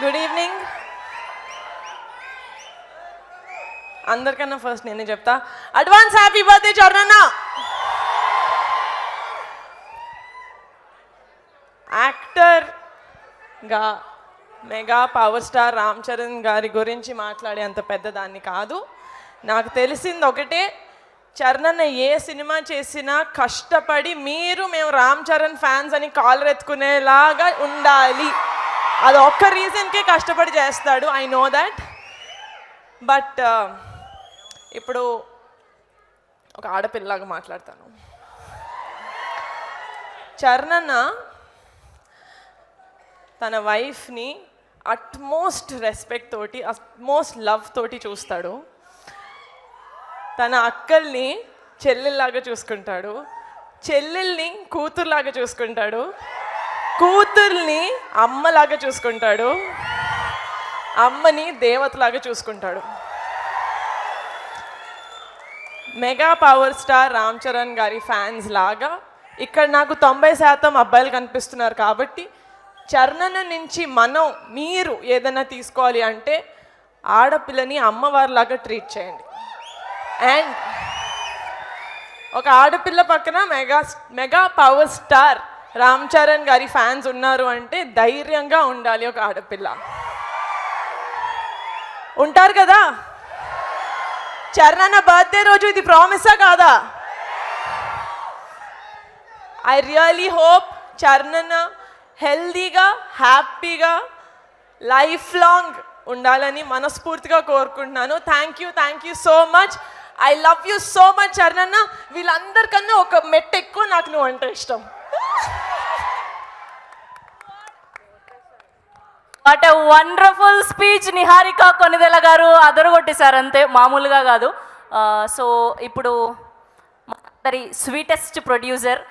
Good evening. అందరికన్నా first నేనే చెప్తా, అడ్వాన్స్ హ్యాపీ బర్త్డే చరణన్న. యాక్టర్గా mega power star Ram Charan గారి గురించి మాట్లాడే అంత పెద్దదాన్ని కాదు. నాకు తెలిసింది ఒకటే, చరణ్ ఏ సినిమా చేసినా కష్టపడి మేము రామ్ చరణ్ ఫ్యాన్స్ అని కాలర్ ఎత్తుకునేలాగా ఉండాలి. అది ఒక్క రీజన్కే కష్టపడి చేస్తాడు. I know that. బట్ ఇప్పుడు ఒక ఆడపిల్లలాగా మాట్లాడతాను. చరణ్ తన వైఫ్ని అట్మోస్ట్ రెస్పెక్ట్ తోటి, అట్మోస్ట్ లవ్ తోటి చూస్తాడు. తన అక్కల్ని చెల్లెల్లాగా చూసుకుంటాడు, చెల్లెల్ని కూతురులాగా చూసుకుంటాడు, కూతుర్ని అమ్మలాగా చూసుకుంటాడు, అమ్మని దేవతలాగా చూసుకుంటాడు. Mega power star Ram Charan గారి ఫ్యాన్స్ లాగా ఇక్కడ నాకు 90% అబ్బాయిలు కనిపిస్తున్నారు. కాబట్టి చరణ్ నుంచి మీరు ఏదైనా తీసుకోవాలి అంటే ఆడపిల్లని అమ్మవారిలాగా ట్రీట్ చేయండి. అండ్ ఒక ఆడపిల్ల పక్కన mega power star Ram Charan గారి ఫ్యాన్స్ ఉన్నారు అంటే ధైర్యంగా ఉండాలి. ఒక ఆడపిల్ల ఉంటారు కదా. చరణ్ బర్త్డే రోజు ఇది ప్రామిసా కాదా? ఐ రియలీ హోప్ చరణ్ హెల్దీగా, హ్యాపీగా, లైఫ్ లాంగ్ ఉండాలని మనస్ఫూర్తిగా కోరుకుంటున్నాను. Thank you so much. I love you so much Charan. వీళ్ళందరికన్నా ఒక మెట్టు ఎక్కువ నాకు నువ్వు అంటే ఇష్టం. What a wonderful speech. Niharika Konidela గారు అదరగొట్టేశారు, అంతే, మామూలుగా కాదు. సో ఇప్పుడు స్వీటెస్ట్ ప్రొడ్యూసర్